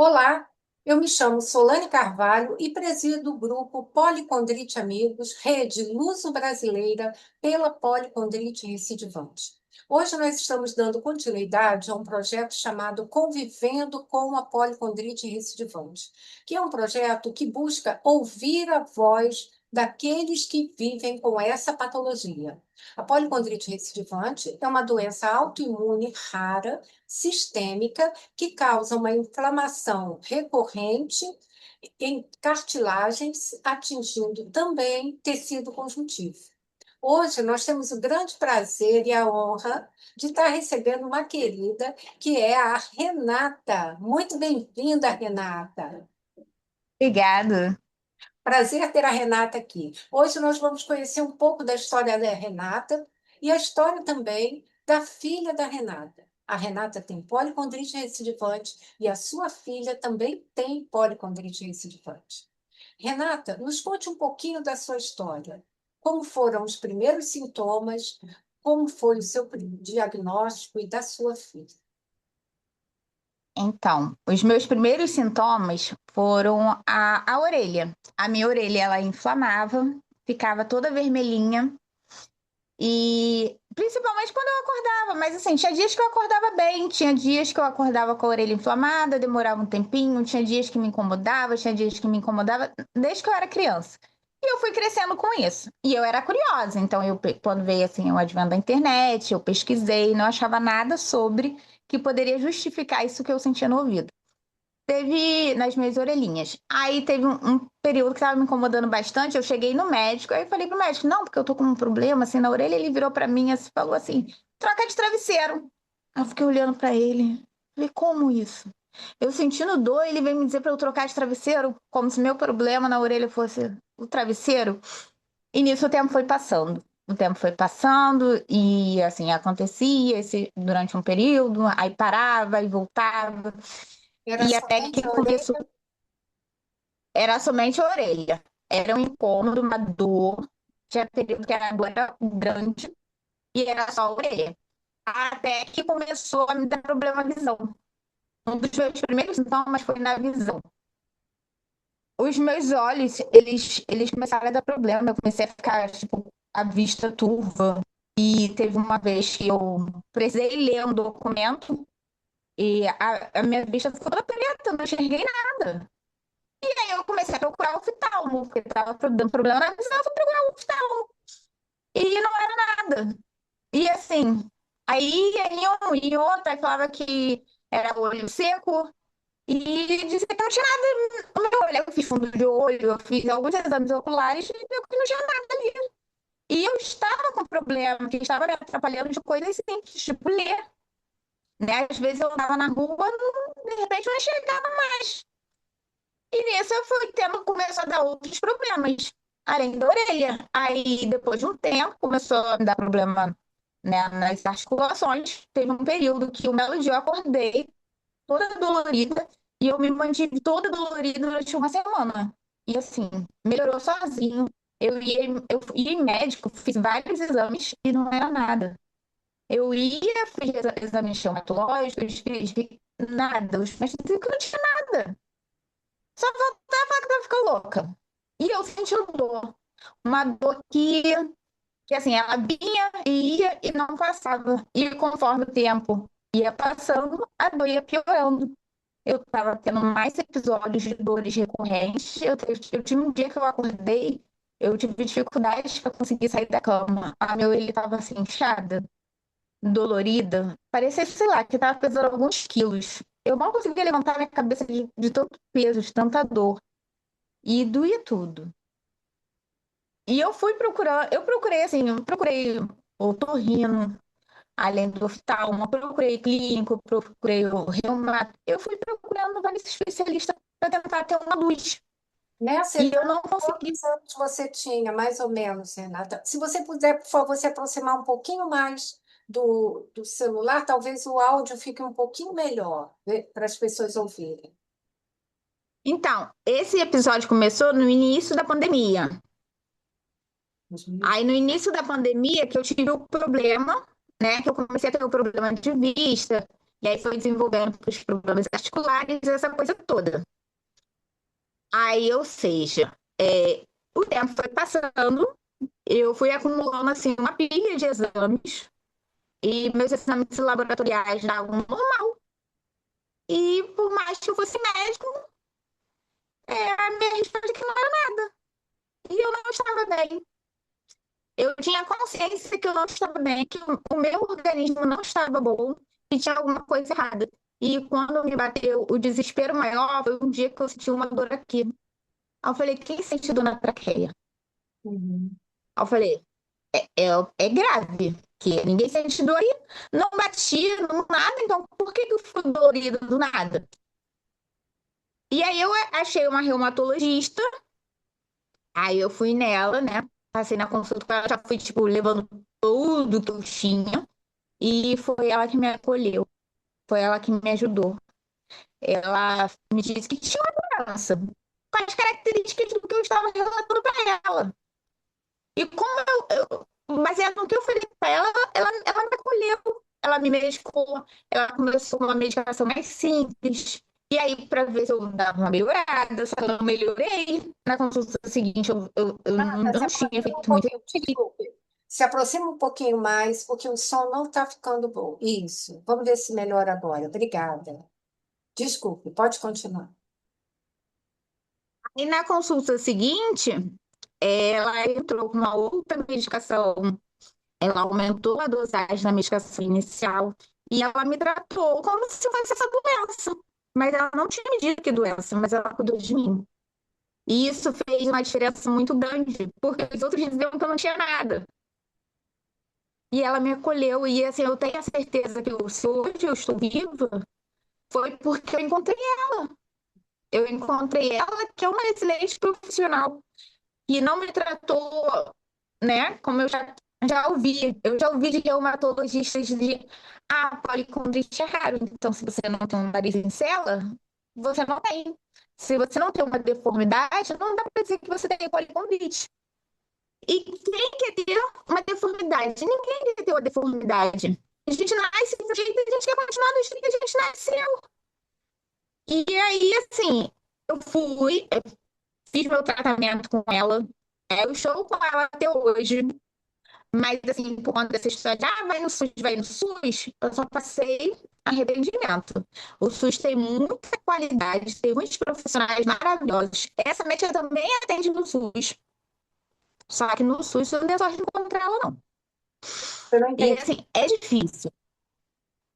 Olá, eu me chamo Solane Carvalho e presido o grupo Policondrite Amigos, rede luso-brasileira pela policondrite recidivante. Hoje nós estamos dando continuidade a um projeto chamado Convivendo com a Policondrite Recidivante, que é um projeto que busca ouvir a voz daqueles que vivem com essa patologia. A policondrite recidivante é uma doença autoimune rara, sistêmica, que causa uma inflamação recorrente em cartilagens, atingindo também tecido conjuntivo. Hoje nós temos o grande prazer e a honra de estar recebendo uma querida que é a Renata. Muito bem-vinda, Renata. Obrigada. Prazer ter a Renata aqui. Hoje nós vamos conhecer um pouco da história da Renata e a história também da filha da Renata. A Renata tem policondrite recidivante e a sua filha também tem policondrite recidivante. Renata, nos conte um pouquinho da sua história. Como foram os primeiros sintomas? Como foi o seu diagnóstico e da sua filha? Então, os meus primeiros sintomas foram a orelha. A minha orelha, ela inflamava, ficava toda vermelhinha e principalmente quando eu acordava, mas assim, tinha dias que eu acordava bem, tinha dias que eu acordava com a orelha inflamada, demorava um tempinho, tinha dias que me incomodava, tinha dias que me incomodava desde que eu era criança. E eu fui crescendo com isso. E eu era curiosa, então quando veio assim o advento da internet, eu pesquisei, não achava nada sobre que poderia justificar isso que eu sentia no ouvido. Teve nas minhas orelhinhas. Aí teve um período que estava me incomodando bastante. Eu cheguei no médico, aí eu falei pro médico, não, porque eu tô com um problema assim na orelha. Ele virou para mim e falou assim: troca de travesseiro. Aí eu fiquei olhando para ele. Falei, como isso? Eu sentindo dor, ele veio me dizer para eu trocar de travesseiro, como se meu problema na orelha fosse o travesseiro. E nisso o tempo foi passando. O tempo foi passando e assim acontecia durante um período, aí parava e voltava. Era E até que somente a começou, orelha? era somente a orelha. Era um incômodo, uma dor. Tinha período que a dor era grande e era só a orelha. Até que começou a me dar problema na visão. Um dos meus primeiros sintomas foi na visão. Os meus olhos, eles começaram a dar problema. Eu comecei a ficar, tipo, a vista turva. E teve uma vez que eu precisei ler um documento e a minha vista ficou toda preta, eu não enxerguei nada. E aí eu comecei a procurar o oftalmo, porque estava dando problema na visão, eu fui procurar o oftalmo. E não era nada. E assim, aí em um e outro, aí falava que era olho seco, e disse que não tinha nada no meu olho. Eu fiz fundo de olho, eu fiz alguns exames oculares e deu que não tinha nada ali. E eu estava com problema, que estava me atrapalhando de coisas simples, tipo ler. Né? Às vezes eu estava na rua, de repente eu não enxergava mais. E nisso eu fui tendo, começou a dar outros problemas, além da orelha. Aí, depois de um tempo, começou a me dar problema, né, nas articulações. Teve um período que um belo dia eu acordei toda dolorida e eu me mantive toda dolorida durante uma semana. E assim, melhorou sozinho. Eu ia em médico, fiz vários exames e não era nada. Eu ia, fiz exames traumatológicos, fiz nada. Os médicos diziam que não tinha nada. Só voltava a falar que eu ficar louca. E eu sentindo dor. Uma dor que assim, ela vinha e ia e não passava. E conforme o tempo ia passando, a dor ia piorando. Eu estava tendo mais episódios de dores recorrentes. Eu tive um dia que eu acordei, eu tive dificuldade para conseguir sair da cama. A meu ele estava assim, inchada, dolorida. Parecia, sei lá, que estava pesando alguns quilos. Eu não conseguia levantar minha cabeça de tanto peso, de tanta dor. E doía tudo. E eu fui procurando, eu procurei assim, eu procurei otorrino, além do oftalmo, procurei clínico, procurei o reumato. Eu fui procurando vários especialistas para tentar ter uma luz. Nessa E eu etapa, não consegui. quantos anos você tinha, mais ou menos, Renata? Se você puder, por favor, se aproximar um pouquinho mais do celular, talvez o áudio fique um pouquinho melhor, né, para as pessoas ouvirem. Então, esse episódio começou no início da pandemia. Aí, no início da pandemia, que eu tive o problema, né? Que eu comecei a ter o problema de vista. E aí foi desenvolvendo os problemas articulares, essa coisa toda. Aí, ou seja, o tempo foi passando, eu fui acumulando assim uma pilha de exames e meus exames laboratoriais davam normal. E por mais que eu fosse médico, a minha resposta é que não era. E eu não estava bem. Eu tinha consciência que eu não estava bem, que o meu organismo não estava bom e tinha alguma coisa errada. E quando me bateu o desespero maior, foi um dia que eu senti uma dor aqui. Aí eu falei, quem sente dor na traqueia? Uhum. Aí eu falei, é grave, que ninguém sente dor e não batia, não nada, então por que que eu fui dolorida do nada? E aí eu achei uma reumatologista, aí eu fui nela, né? Passei na consulta com ela, já fui, tipo, levando tudo que eu tinha. E foi ela que me acolheu, foi ela que me ajudou. Ela me disse que tinha uma doença, com as características do que eu estava relatando para ela. E como baseado no que eu falei para ela, ela me acolheu, ela me medicou, ela começou uma medicação mais simples. E aí, para ver se eu dava uma melhorada, se eu não melhorei, na consulta seguinte eu Renata, se não tinha aproxima um feito muito. pouquinho, desculpe. Se aproxima um pouquinho mais, porque o som não está ficando bom. Isso. Vamos ver se melhora agora. Obrigada. Desculpe, pode continuar. E na consulta seguinte, ela entrou com uma outra medicação. Ela aumentou a dosagem da medicação inicial e ela me tratou como se fosse essa doença. Mas ela não tinha me dito que doença, mas ela cuidou de mim. E isso fez uma diferença muito grande, porque os outros diziam que eu não tinha nada. E ela me acolheu, e assim, eu tenho a certeza que se hoje eu estou viva, foi porque eu encontrei ela. Eu encontrei ela, que é uma excelente profissional, que não me tratou, né, como já ouvi. Eu já ouvi de reumatologistas de policondrite é raro. Então, se você não tem um nariz em cela, você não tem. Se você não tem uma deformidade, não dá para dizer que você tem policondrite. E quem quer ter uma deformidade? Ninguém quer ter uma deformidade. A gente nasce do jeito que a gente quer continuar do jeito que a gente nasceu. E aí, assim, eu fiz meu tratamento com ela, eu estou com ela até hoje. Mas, assim, por conta dessa história de, vai no SUS, eu só passei arrependimento. O SUS tem muita qualidade, tem muitos profissionais maravilhosos. Essa médica também atende no SUS. Só que no SUS eu não tenho sorte de encontrar ela, não. Eu não E, entendi. assim, é difícil.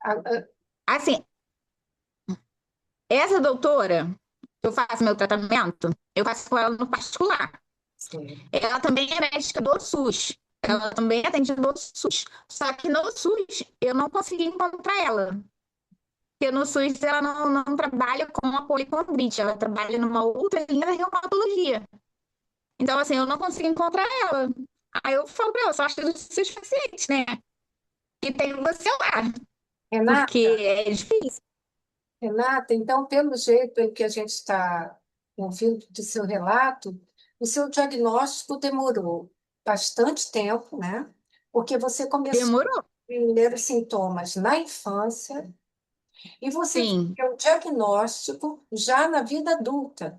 Ah, ah, Assim, essa doutora, eu faço meu tratamento, eu faço com ela no particular. sim. Ela também é médica do SUS. Ela também atende no SUS. Só que no SUS eu não consegui encontrar ela. Porque no SUS ela não trabalha com a policondrite, ela trabalha numa outra linha da reumatologia. Então, assim, eu não consegui encontrar ela. Aí eu falo pra ela, só acho que dos seus pacientes, né? E tem você lá, porque Renata, é difícil. Renata, então, pelo jeito, pelo que a gente está ouvindo do seu relato, o seu diagnóstico demorou bastante tempo, né? Porque você começou Demorou. os primeiros sintomas na infância e você Sim, teve o diagnóstico já na vida adulta,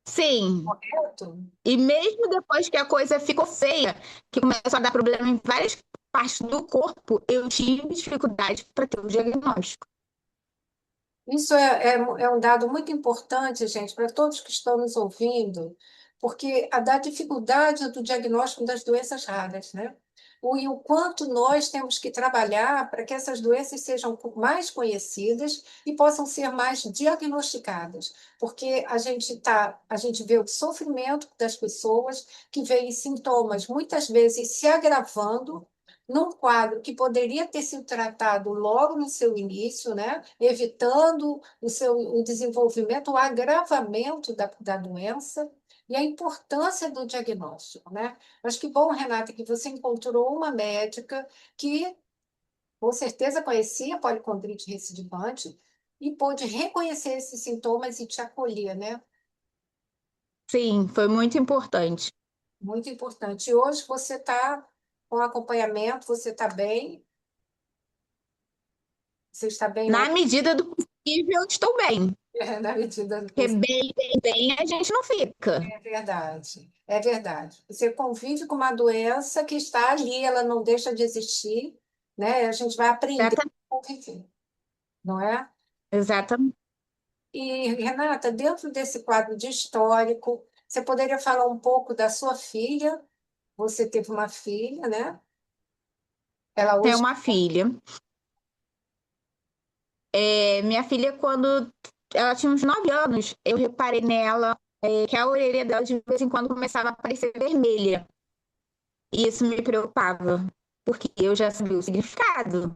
sim. correto? E mesmo depois que a coisa ficou feia, que começou a dar problema em várias partes do corpo, eu tive dificuldade para ter o diagnóstico. Isso é um dado muito importante, gente, para todos que estão nos ouvindo, porque a da dificuldade do diagnóstico das doenças raras, né? E o quanto nós temos que trabalhar para que essas doenças sejam mais conhecidas e possam ser mais diagnosticadas, porque a gente vê o sofrimento das pessoas que veem sintomas muitas vezes se agravando num quadro que poderia ter sido tratado logo no seu início, né? Evitando o desenvolvimento, o agravamento da doença e a importância do diagnóstico, né? Mas que bom, Renata, que você encontrou uma médica que com certeza conhecia a policondrite recidivante e pôde reconhecer esses sintomas e te acolher, né? Sim, foi muito importante. Muito importante. E hoje você está com acompanhamento, você está bem. Você está bem Na hoje? medida do possível, estou bem. Na medida do Porque possível. bem, a gente não fica. É verdade, é verdade. Você convive com uma doença que está ali, ela não deixa de existir, né? A gente vai aprender Exata- a conviver, não é? Exatamente. E, Renata, dentro desse quadro de histórico, você poderia falar um pouco da sua filha? Você teve uma filha, né? Ela Tenho hoje. uma filha. Minha filha, quando ela tinha uns 9 anos, eu reparei nela, que a orelha dela de vez em quando começava a aparecer vermelha. E isso me preocupava, porque eu já sabia o significado.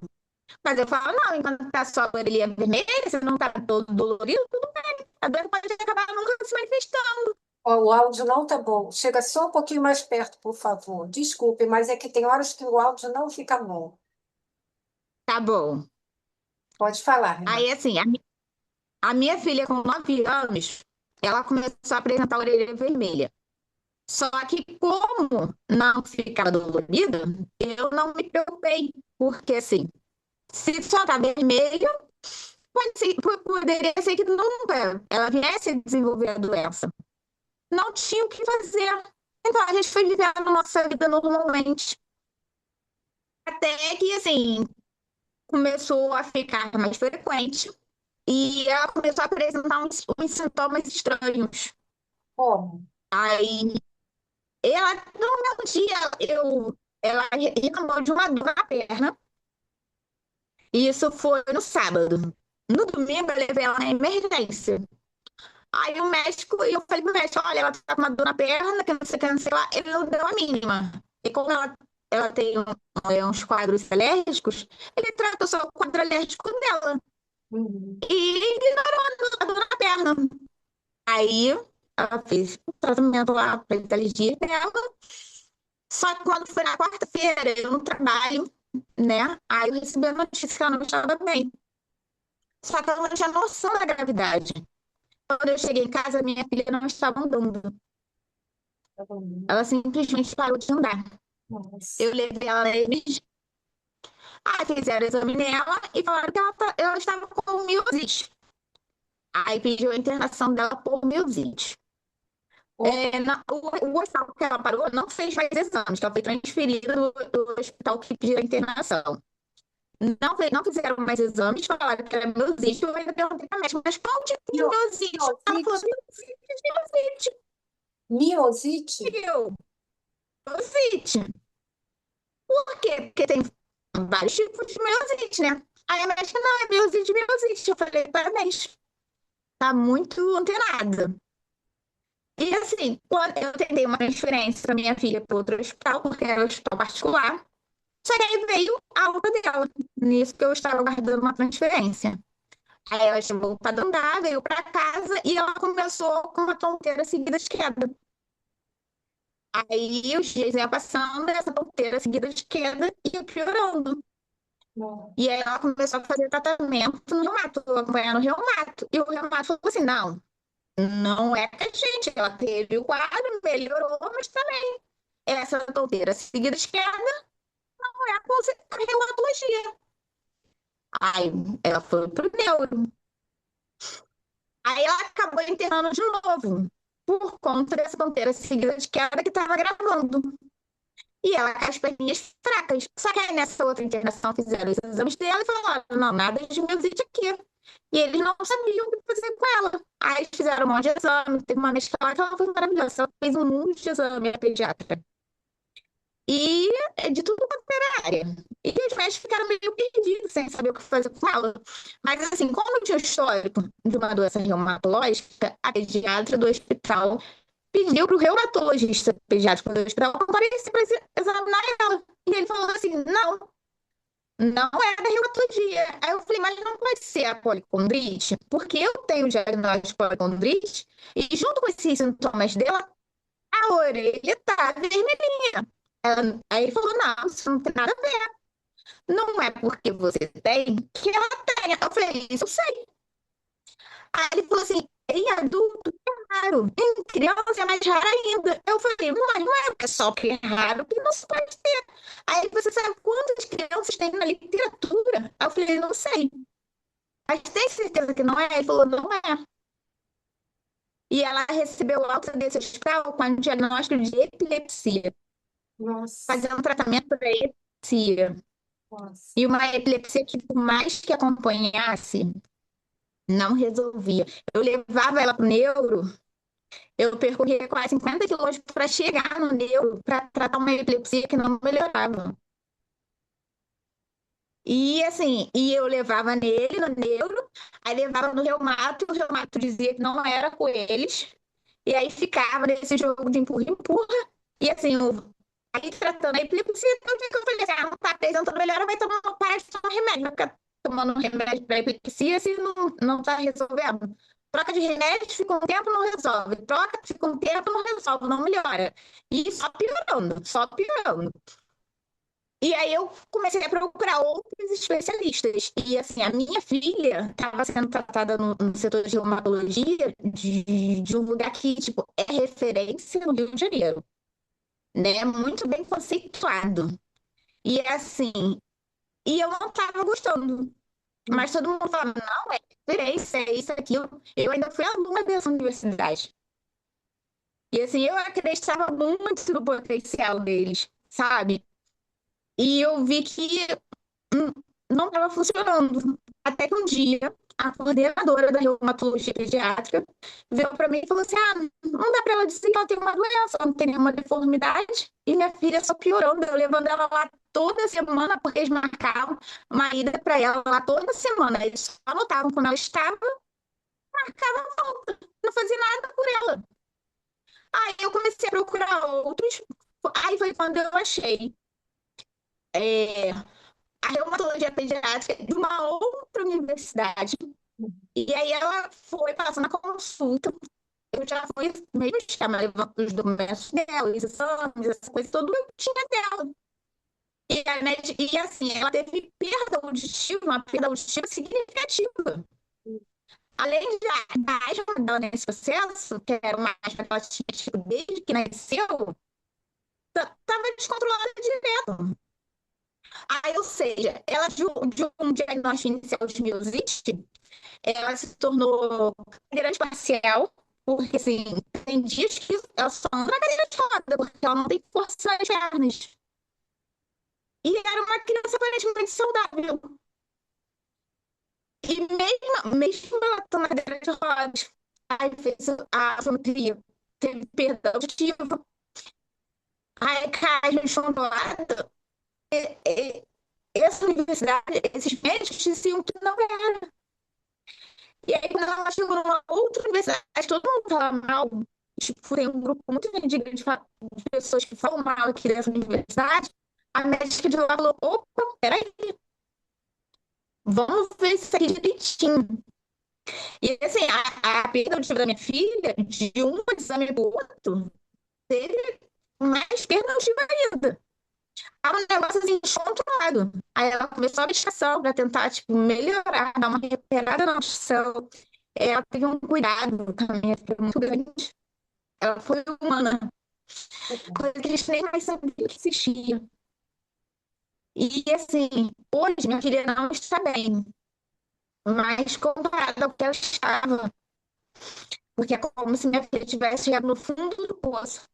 Mas eu falo, não, enquanto tá só a orelha vermelha, você não tá todo dolorido, tudo bem. A doença pode acabar nunca se manifestando. Ó, o áudio não tá bom. Chega só um pouquinho mais perto, por favor. Desculpe, mas é que tem horas que o áudio não fica bom. Tá bom. Pode falar, Aí, Renata. assim, a minha filha, com 9 anos, ela começou a apresentar a orelha vermelha. Só que, como não ficava dolorida, eu não me preocupei. Porque, assim, se só tá vermelho, poderia ser que nunca ela viesse a desenvolver a doença. Não tinha o que fazer. Então, a gente foi vivendo a nossa vida normalmente. Até que, assim, começou a ficar mais frequente e ela começou a apresentar uns sintomas estranhos. Como? Aí, no meu dia, ela reclamou de uma dor na perna. E isso foi no sábado. No domingo, eu levei ela na emergência. Aí o médico, eu falei pro médico, olha, ela tá com uma dor na perna, que não sei o que, não sei lá. Ele não deu a mínima. E como ela tem uns quadros alérgicos, ele trata só o quadro alérgico dela. Uhum. E ignorou a dor na perna. Aí ela fez o tratamento lá para alergia dela. Só que quando foi na quarta-feira, eu no trabalho, né? Aí eu recebi a notícia que ela não estava bem. Só que ela não tinha noção da gravidade. Quando eu cheguei em casa, minha filha não estava andando. Tá bom. Ela simplesmente parou de andar. Nossa. Eu levei ela na emergência. Aí fizeram o exame nela e falaram que ela estava com miosite. Aí pediu a internação dela por miosite. Ô, O hospital que ela parou não fez mais exames, que ela foi transferida do hospital que pediu a internação. Não fizeram mais exames, falaram que era miosite. Eu ainda perguntei para a médica, mas qual tipo de miosite? Ela falou, miosite? miosite. Miosite? Eu, miosite. Por quê? Porque tem vários tipos de miosite, né? Aí a médica, não, é miosite, miosite. Eu falei, parabéns, tá muito antenada. E assim, quando eu tentei uma transferência para minha filha para outro hospital, porque era um hospital particular, só que aí veio a alta dela. Nisso que eu estava guardando uma transferência. Aí ela tinha voltado a andar, veio para casa e ela começou com uma tonteira seguida de queda. Aí os dias iam passando, essa tonteira seguida de queda ia piorando. Não. E aí ela começou a fazer tratamento no reumato, acompanhando o reumato. E o reumato falou assim: não, não é com a gente. Ela teve o quadro, melhorou, mas também essa tonteira seguida de queda não é a reumatologia. Aí ela foi pro neuro. Aí ela acabou internando de novo, por conta dessa tonteira seguida de queda que estava gravando. E ela com as perninhas fracas. Só que aí nessa outra internação fizeram os exames dela e falaram: não, nada de miosite aqui. E eles não sabiam o que fazer com ela. Aí eles fizeram um monte de exame. Teve uma vez que ela foi maravilhosa. Ela fez um monte de exame, a pediatra. E de tudo quanto era área. E os médicos ficaram meio perdidos, sem saber o que fazer com ela. Mas, assim, como tinha um histórico de uma doença reumatológica, a pediatra do hospital pediu para o reumatologista pediátrico do hospital comparecer para examinar ela. E ele falou assim: não, não é da reumatologia. Aí eu falei: mas não pode ser a policondrite, porque eu tenho o diagnóstico de policondrite e, junto com esses sintomas dela, a orelha está vermelhinha. Aí ele falou: não, isso não tem nada a ver. Não é porque você tem que ela tenha. Eu falei: isso eu sei. Aí ele falou assim: em adulto é raro, em criança é mais raro ainda. Eu falei: mas não é só porque é raro que não se pode ter. Aí você sabe quantas crianças tem na literatura? Aí eu falei: não sei. Mas tem certeza que não é? Ele falou, não é. E ela recebeu alta desse hospital com um diagnóstico de epilepsia, Nossa, fazendo tratamento para epilepsia. nossa. E uma epilepsia que, por mais que acompanhasse, não resolvia. Eu levava ela para o neuro, eu percorria quase 50 quilômetros para chegar no neuro, para tratar uma epilepsia que não melhorava. E assim, e eu levava nele, no neuro, aí levava no reumato, e o reumato dizia que não era com eles, e aí ficava nesse jogo de empurra-empurra, e assim, aí tratando a epilepsia, então o que eu falei assim, não tá apresentando melhora, vai tomar, parar de tomar remédio, vai ficar tomando um remédio para epilepsia se não tá resolvendo. Troca de remédio, fica um tempo, não resolve. Troca, fica um tempo, não resolve, não melhora. E só piorando, só piorando. E aí eu comecei a procurar outros especialistas. E assim, a minha filha estava sendo tratada no setor de reumatologia de um lugar que, tipo, é referência no Rio de Janeiro, né? Muito bem conceituado. E assim, e eu não estava gostando. Mas todo mundo falava, não, é referência, é isso, aquilo. Eu ainda fui aluna dessa universidade. E assim, eu acreditava muito no potencial deles, sabe? E eu vi que não estava funcionando. Até que um dia, a coordenadora da reumatologia pediátrica veio para mim e falou assim: ah, não dá para ela dizer que ela tem uma doença, ela não tem nenhuma deformidade. E minha filha só piorando, eu levando ela lá toda semana, porque eles marcavam uma ida para ela lá toda semana. Eles só anotavam como ela estava, marcavam a volta, não fazia nada por ela. Aí eu comecei a procurar outros. Aí foi quando eu achei. A reumatologia pediátrica de uma outra universidade. E aí ela foi passando a consulta. Eu já fui mesmo chamar, levando os documentos dela, os exames, essa coisa toda, eu tinha dela. E assim, ela teve perda auditiva, uma perda auditiva significativa. Além da asma dela nesse processo, que era uma asma que ela tinha tipo, desde que nasceu, estava descontrolada direto. Aí, ou seja, ela de um diagnóstico inicial de miosite, ela se tornou cadeirante parcial, porque assim, tem dias que ela só anda na cadeira de roda, porque ela não tem força nas pernas. E era uma criança aparentemente saudável. E mesmo ela estando na cadeira de rodas, aí fez a auditoria, teve perda auditiva, aí cai no chão do lado. Essa universidade, esses médicos diziam que não era. E aí, quando ela chegou numa outra universidade, todo mundo fala mal. Tipo, tem um grupo muito grande de pessoas que falam mal aqui dessa universidade. A médica de lá falou: opa, peraí, vamos ver isso aqui direitinho. E assim, a perda auditiva da minha filha, de um exame para o outro, teve mais perda auditiva ainda. Tava um negócio assim, descontrolado. Aí ela começou a medicação para tentar, tipo, melhorar, dar uma recuperada na audição. Ela teve um cuidado com a minha filha muito grande. Ela foi humana, coisa que a gente nem mais sabia que existia. E assim, hoje minha filha não está bem, mas comparada ao que ela estava, porque é como se minha filha tivesse chegado no fundo do poço.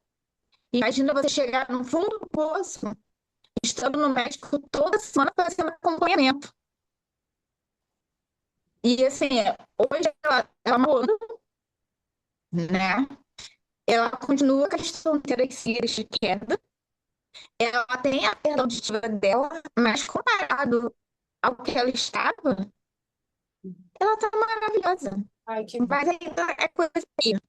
Imagina você chegar no fundo do poço, estando no médico toda semana fazendo acompanhamento. E assim, hoje ela morou, né? Ela continua com as tonturas de queda. Ela tem a perda auditiva dela, mas comparado ao que ela estava, ela tá maravilhosa. Ai, que bom. Mas ainda é coisa feia.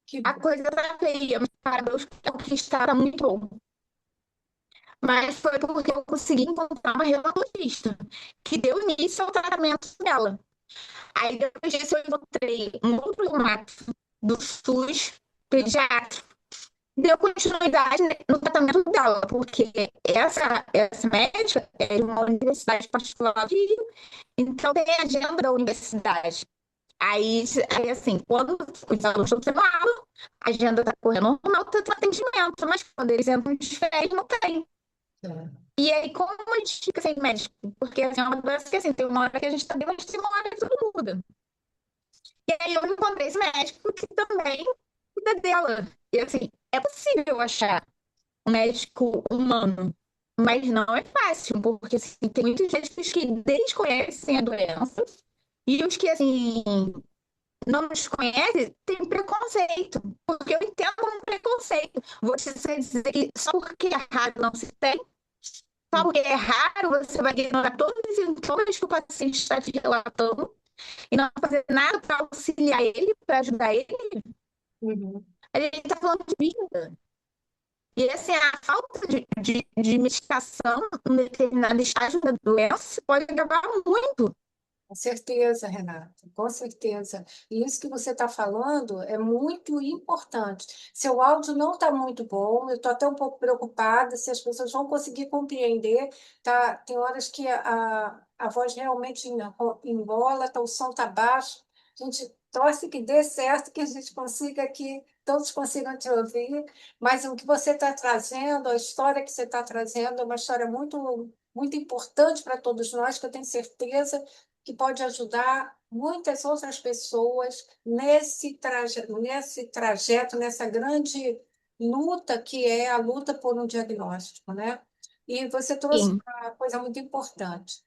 Que A bom. coisa tá feia, mas para Deus, o que está tá muito bom. Mas foi porque eu consegui encontrar uma reumatologista que deu início ao tratamento dela. Aí depois disso eu encontrei um outro reumato do SUS pediátrico. Deu continuidade no tratamento dela, porque essa médica é de uma universidade particular do Rio, então tem a agenda da universidade. Aí assim, quando os alunos estão tendo aula, a agenda está correndo normal, está tendo atendimento, mas quando eles entram de férias, não tem. É. E aí, como a gente fica sem médico? Porque assim, é uma doença que assim, tem uma hora que a gente tá bem, mas tem uma hora que tudo muda. E aí eu encontrei esse médico que também cuida dela. E assim, é possível achar um médico humano, mas não é fácil, porque assim, tem muitos médicos que desconhecem a doença e os que assim não nos conhecem têm preconceito, porque eu entendo um preconceito. Você dizer que só porque é raro não se tem, só porque é raro você vai ignorar todos os sintomas que o paciente está te relatando e não fazer nada para auxiliar ele, para ajudar ele. Uhum. A gente está falando de vida. E assim, a falta de medicação em determinado estágio da doença pode agravar muito. Com certeza, Renata, com certeza. E isso que você está falando é muito importante. Seu áudio não está muito bom, eu estou até um pouco preocupada se as pessoas vão conseguir compreender. Tá? Tem horas que a voz realmente embola, tá, o som está baixo. A gente torce que dê certo, que a gente consiga que todos consigam te ouvir. Mas o que você está trazendo, a história que você está trazendo, é uma história muito, muito importante para todos nós, que eu tenho certeza que pode ajudar muitas outras pessoas nesse trajeto, nessa grande luta que é a luta por um diagnóstico, né? E você trouxe Sim, uma coisa muito importante.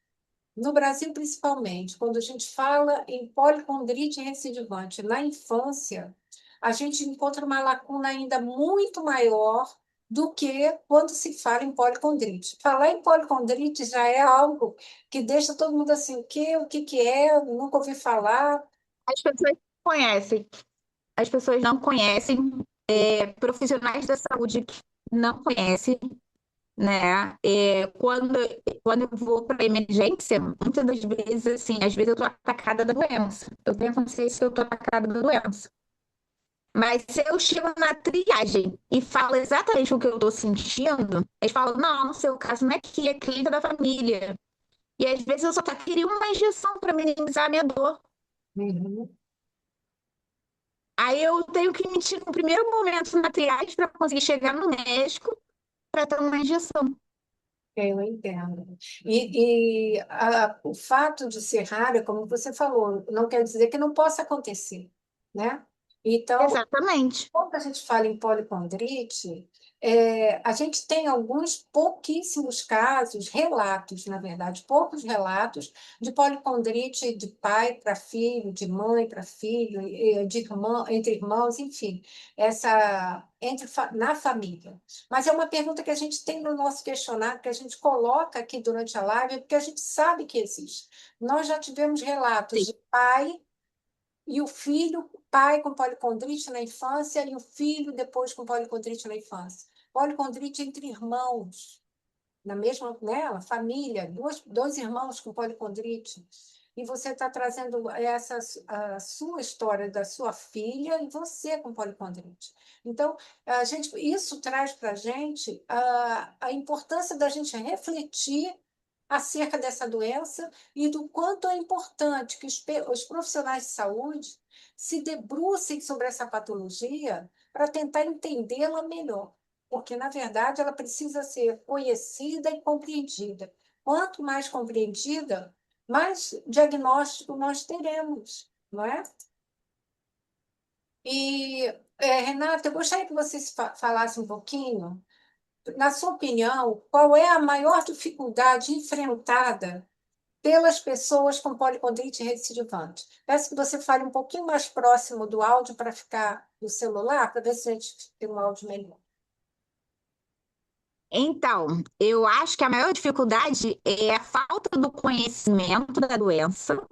No Brasil, principalmente, quando a gente fala em policondrite recidivante na infância, a gente encontra uma lacuna ainda muito maior do que quando se fala em policondrite. Falar em policondrite já é algo que deixa todo mundo assim, o que que é? Nunca ouvi falar. as pessoas conhecem. As pessoas não conhecem, profissionais da saúde que não conhecem, né? Quando eu vou para emergência, muitas das vezes, assim, às vezes eu tô atacada da doença. Eu tenho consciência que eu tô atacada da doença. Mas se eu chego na triagem e falo exatamente o que eu estou sentindo, eles falam, não, no seu caso não é aqui, é clínica da família. E às vezes eu só queria uma injeção para minimizar a minha dor. Uhum. Aí eu tenho que mentir no primeiro momento na triagem para conseguir chegar no médico para ter uma injeção. Eu entendo. O fato de ser raro, como você falou, não quer dizer que não possa acontecer, né? Então, Exatamente. quando a gente fala em policondrite, a gente tem alguns pouquíssimos casos, relatos, na verdade, poucos relatos de policondrite de pai para filho, de mãe para filho, de irmã, entre irmãos, enfim, na família. Mas é uma pergunta que a gente tem no nosso questionário, que a gente coloca aqui durante a live, porque a gente sabe que existe. Nós já tivemos relatos Sim. de pai e o filho, pai com policondrite na infância, e o filho depois com policondrite na infância. Policondrite entre irmãos, na mesma, né, família, dois irmãos com policondrite. E você está trazendo a sua história da sua filha e você com policondrite. Então, isso traz para a gente a importância da gente refletir acerca dessa doença e do quanto é importante que os profissionais de saúde se debrucem sobre essa patologia para tentar entendê-la melhor, porque, na verdade, ela precisa ser conhecida e compreendida. Quanto mais compreendida, mais diagnóstico nós teremos, não é? E, Renata, eu gostaria que você falasse um pouquinho, na sua opinião, qual é a maior dificuldade enfrentada pelas pessoas com policondrite recidivante. Peço que você fale um pouquinho mais próximo do áudio para ficar no celular, para ver se a gente tem um áudio melhor. Então, eu acho que a maior dificuldade é a falta do conhecimento da doença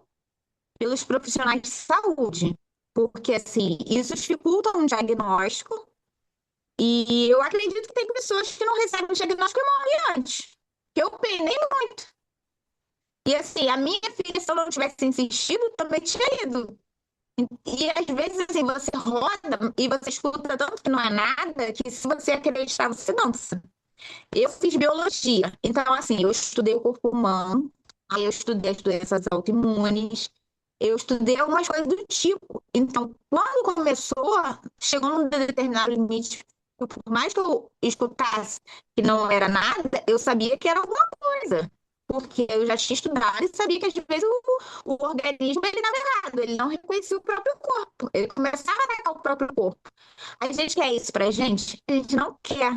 pelos profissionais de saúde, porque assim, isso dificulta um diagnóstico e eu acredito que tem pessoas que não recebem o diagnóstico e morrem antes. Eu penei muito. E assim, a minha filha, se eu não tivesse insistido, também tinha ido. E às vezes, assim, você roda e você escuta tanto que não é nada, que se você acreditar, você dança. Eu fiz biologia, então, assim, eu estudei o corpo humano, aí eu estudei as doenças autoimunes, eu estudei algumas coisas do tipo. Então, quando começou, chegou num determinado limite Por mais que eu escutasse que não era nada, eu sabia que era alguma coisa. Porque eu já tinha estudado e sabia que às vezes o organismo ele estava errado, ele não reconhecia o próprio corpo, ele começava a atacar o próprio corpo. A gente quer isso pra gente? A gente não quer.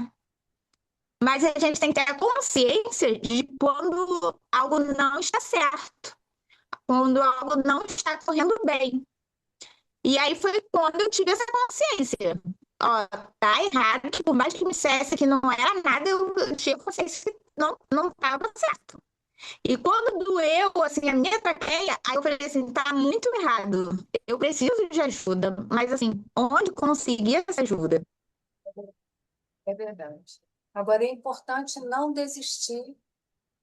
Mas a gente tem que ter a consciência de quando algo não está certo, quando algo não está correndo bem. E aí foi quando eu tive essa consciência. Ó, tá errado, que por mais que me dissesse que não era nada, eu tinha consciência que não estava certo. E quando doeu, assim, a minha traqueia, aí eu falei assim, tá muito errado. Eu preciso de ajuda. Mas, assim, onde conseguir essa ajuda? É verdade. Agora, é importante não desistir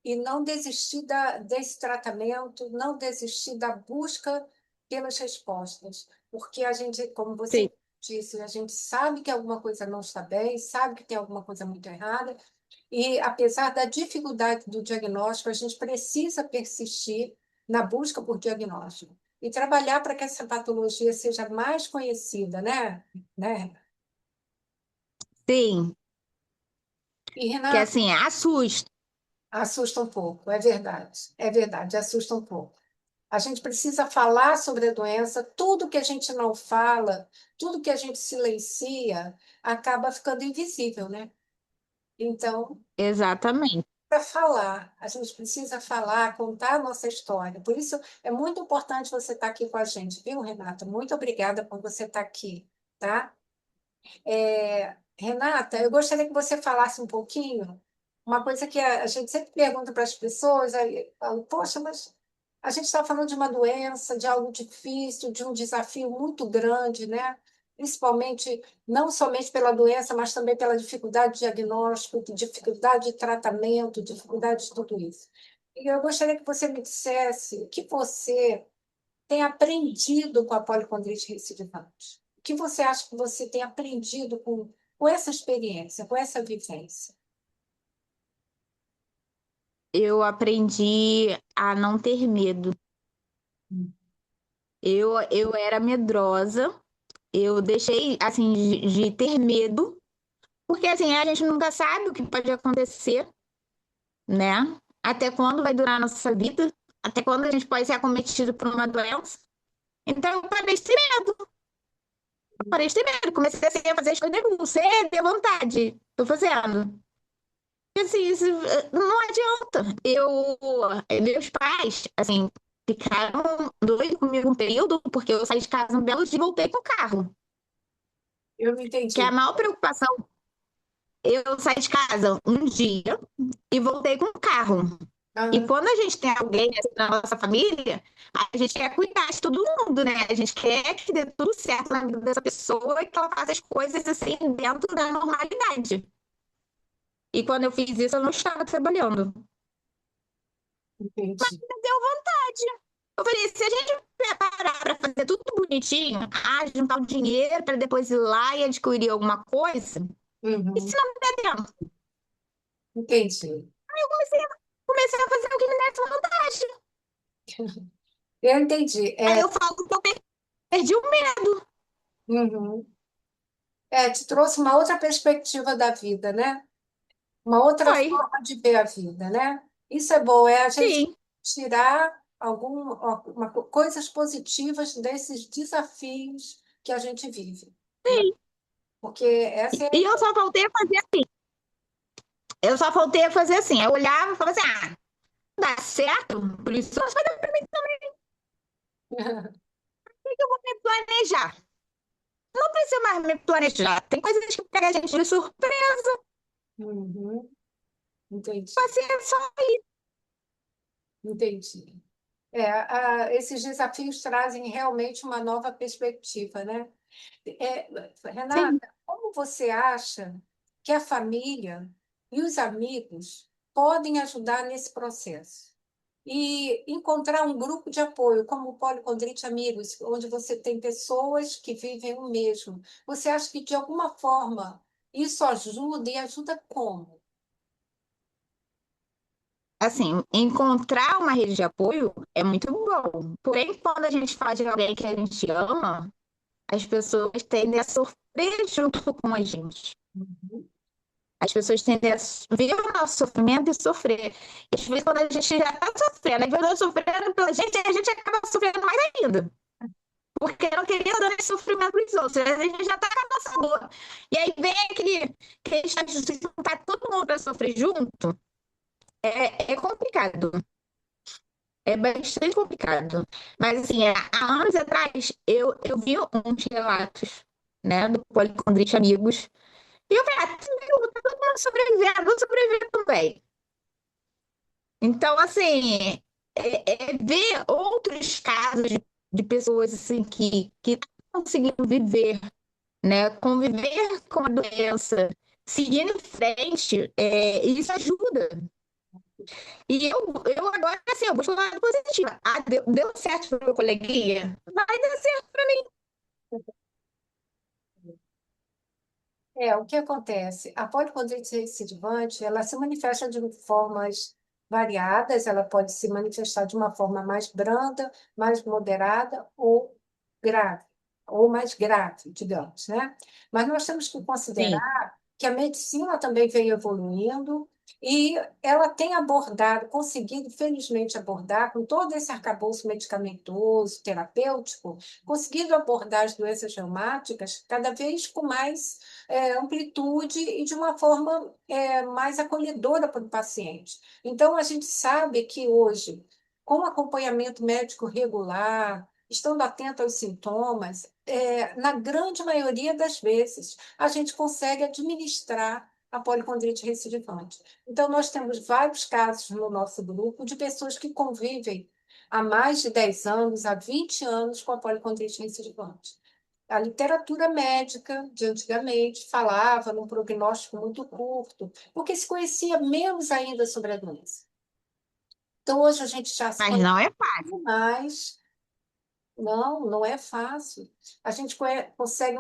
e não desistir desse tratamento, não desistir da busca pelas respostas, porque a gente, como Sim, você disse, a gente sabe que alguma coisa não está bem, sabe que tem alguma coisa muito errada, e apesar da dificuldade do diagnóstico, a gente precisa persistir na busca por diagnóstico e trabalhar para que essa patologia seja mais conhecida, né? sim. E, Que, Renata, assim, assusta. assusta um pouco, é verdade, assusta um pouco. A gente precisa falar sobre a doença, tudo que a gente não fala, tudo que a gente silencia, acaba ficando invisível, né? Então, Exatamente. para falar, a gente precisa falar, contar a nossa história. Por isso, é muito importante você estar aqui com a gente, viu, Renata? Muito obrigada por você estar aqui, tá? Renata, eu gostaria que você falasse um pouquinho, uma coisa que a gente sempre pergunta para as pessoas, aí, falo, poxa, mas a gente está falando de uma doença, de algo difícil, de um desafio muito grande, né? Principalmente, não somente pela doença, mas também pela dificuldade de diagnóstico, dificuldade de tratamento, dificuldade de tudo isso. E eu gostaria que você me dissesse o que você tem aprendido com a policondrite recidivante? O que você acha que você tem aprendido com essa experiência, com essa vivência? Eu aprendi a não ter medo. Eu era medrosa, eu deixei, assim, de ter medo, porque, assim, a gente nunca sabe o que pode acontecer, né? Até quando vai durar a nossa vida, até quando a gente pode ser acometido por uma doença. Então, eu parei de ter medo, parei de ter medo, comecei assim, a fazer as coisas com sede, à vontade, tô fazendo. E, assim, isso, não adianta. Meus pais, assim, ficaram doidos comigo um período, porque eu saí de casa um belo dia e voltei com o carro. Eu não Que a entendi. maior preocupação, eu saí de casa um dia e voltei com o carro. E Ah, quando a gente tem alguém assim, na nossa família, a gente quer cuidar de todo mundo, né? A gente quer que dê tudo certo na vida dessa pessoa e que ela faça as coisas assim dentro da normalidade. E quando eu fiz isso, eu não estava trabalhando. entendi. Me deu vontade. Eu falei, se a gente preparar para fazer tudo bonitinho, juntar o dinheiro para depois ir lá e adquirir alguma coisa, e se Uhum, não der tempo? entendi. Comecei a fazer o que me desse vontade. Eu entendi. Aí eu falo que eu perdi o medo. Uhum. Te trouxe uma outra perspectiva da vida, né? Uma outra Foi, forma de ver a vida, né? Isso é bom, é a gente sim, tirar coisas positivas desses desafios que a gente vive, né? sim. Porque essa é a E eu só voltei a fazer assim. Eu só voltei a fazer assim. Eu olhava e falava assim: dá certo? Por isso vai dar pra mim também. Por que eu vou me planejar? Não precisa mais me planejar. Tem coisas que pegam a gente de surpresa. Uhum, entendi, Assim, é só ir. entendi. Esses desafios trazem realmente uma nova perspectiva, né? Sim. Renata, como você acha que a família e os amigos podem ajudar nesse processo? E encontrar um grupo de apoio, como o Policondrite Amigos, onde você tem pessoas que vivem o mesmo. Você acha que, de alguma forma, isso ajuda e ajuda como? Assim, encontrar uma rede de apoio é muito bom. Porém, quando a gente fala de alguém que a gente ama, as pessoas tendem a sofrer junto com a gente. Uhum. As pessoas tendem a ver o nosso sofrimento e sofrer. E às vezes, quando a gente já está sofrendo, às vezes sofrendo pela gente, a gente acaba sofrendo mais ainda. Porque não queria dar esse sofrimento para os outros. Às vezes a gente já está com a nossa dor. E aí vem aquele estágio de juntar todo mundo para sofrer junto. É complicado. É bastante complicado. Mas, assim, há anos atrás, eu vi uns relatos, né, do Policondrite Amigos. E eu falei, tá todo mundo sobrevivendo, vou sobreviver também. Então, assim, ver outros casos de pessoas, assim, que estão conseguindo viver, né, conviver com a doença, seguir em frente, isso ajuda. E eu agora, assim, eu busco uma lado positiva. Ah, deu certo para o meu coleguinha? Vai dar certo para mim. O que acontece? A polipondrite recidivante, ela se manifesta de formas variadas, ela pode se manifestar de uma forma mais branda, mais moderada ou grave, ou mais grave, digamos, né? Mas nós temos que Sim, considerar que a medicina também vem evoluindo e ela tem abordado, conseguido, felizmente, abordar com todo esse arcabouço medicamentoso, terapêutico, conseguido abordar as doenças reumáticas cada vez com mais amplitude e de uma forma mais acolhedora para o paciente. Então, a gente sabe que hoje, com acompanhamento médico regular, estando atento aos sintomas, na grande maioria das vezes, a gente consegue administrar a policondrite recidivante. Então, nós temos vários casos no nosso grupo de pessoas que convivem há mais de 10 anos, há 20 anos com a policondrite recidivante. A literatura médica de antigamente falava num prognóstico muito curto, porque se conhecia menos ainda sobre a doença. Então, hoje a gente já se mas conhece não é fácil. mais. Não, não é fácil. A gente consegue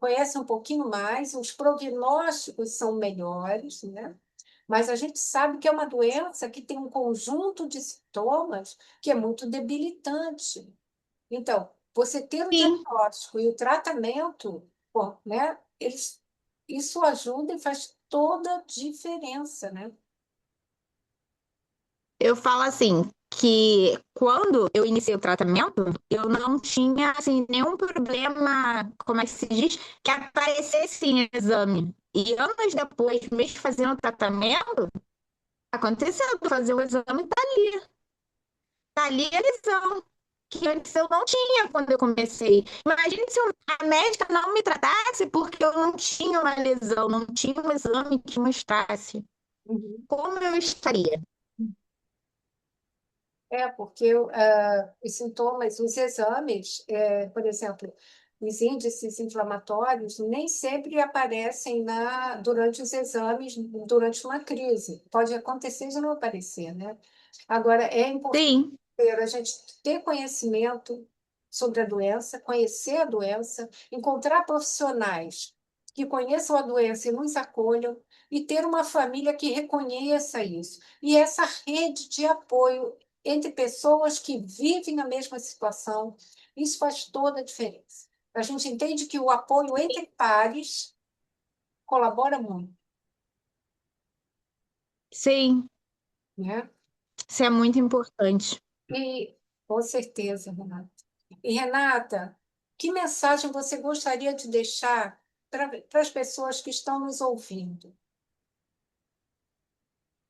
conhece um pouquinho mais, os prognósticos são melhores, né? Mas a gente sabe que é uma doença que tem um conjunto de sintomas que é muito debilitante. Então, você ter o Sim, diagnóstico e o tratamento, pô, né? Isso ajuda e faz toda a diferença, né? eu falo assim, que quando eu iniciei o tratamento, eu não tinha, assim, nenhum problema, como é que se diz, que aparecesse em exame. E anos depois, mesmo fazendo o tratamento, aconteceu de fazer o exame, tá ali a lesão, que antes eu não tinha quando eu comecei. Imagine se a médica não me tratasse porque eu não tinha uma lesão, não tinha um exame que mostrasse Uhum. como eu estaria. Porque os sintomas, os exames, por exemplo, os índices inflamatórios nem sempre aparecem durante os exames, durante uma crise. Pode acontecer de não aparecer, né? Agora, é importante Sim, a gente ter conhecimento sobre a doença, conhecer a doença, encontrar profissionais que conheçam a doença e nos acolham, e ter uma família que reconheça isso. E essa rede de apoio entre pessoas que vivem a mesma situação, isso faz toda a diferença. A gente entende que o apoio entre pares colabora muito, sim, né? isso é muito importante. E com certeza, Renata. E Renata, que mensagem você gostaria de deixar para as pessoas que estão nos ouvindo?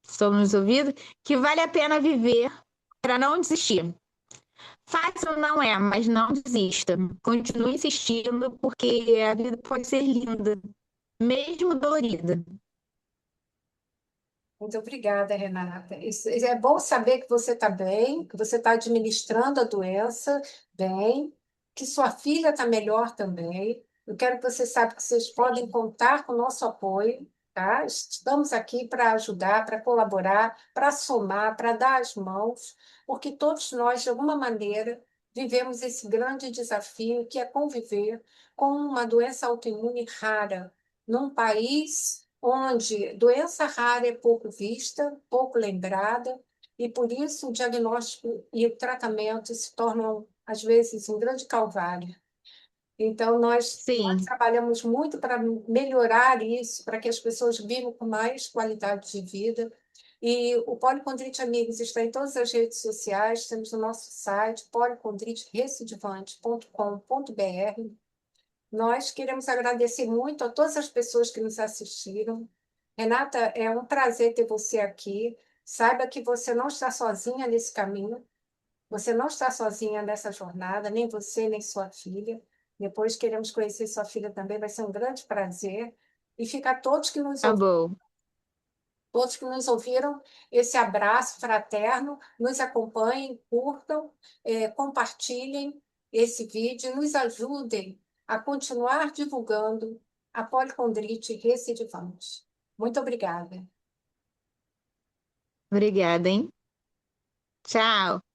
Somos ouvidos, que vale a pena viver para não desistir. Fácil não é, mas não desista. Continue insistindo, porque a vida pode ser linda, mesmo dolorida. Muito obrigada, Renata. Isso é bom saber que você está bem, que você está administrando a doença bem, que sua filha está melhor também. Eu quero que você saiba que vocês podem contar com o nosso apoio, tá? Estamos aqui para ajudar, para colaborar, para somar, para dar as mãos, porque todos nós, de alguma maneira, vivemos esse grande desafio que é conviver com uma doença autoimune rara num país onde doença rara é pouco vista, pouco lembrada, e por isso o diagnóstico e o tratamento se tornam, às vezes, um grande calvário. Então, nós Sim, trabalhamos muito para melhorar isso, para que as pessoas vivam com mais qualidade de vida. E o Policondrite Amigos está em todas as redes sociais, temos o nosso site, policondriterecidivante.com.br. Nós queremos agradecer muito a todas as pessoas que nos assistiram. Renata, é um prazer ter você aqui. Saiba que você não está sozinha nesse caminho. Você não está sozinha nessa jornada, nem você, nem sua filha. Depois queremos conhecer sua filha também, vai ser um grande prazer. E fica a tá bom. todos que nos ouviram, esse abraço fraterno, nos acompanhem, curtam, compartilhem esse vídeo, nos ajudem a continuar divulgando a policondrite recidivante. Muito obrigada. Obrigada, hein? Tchau.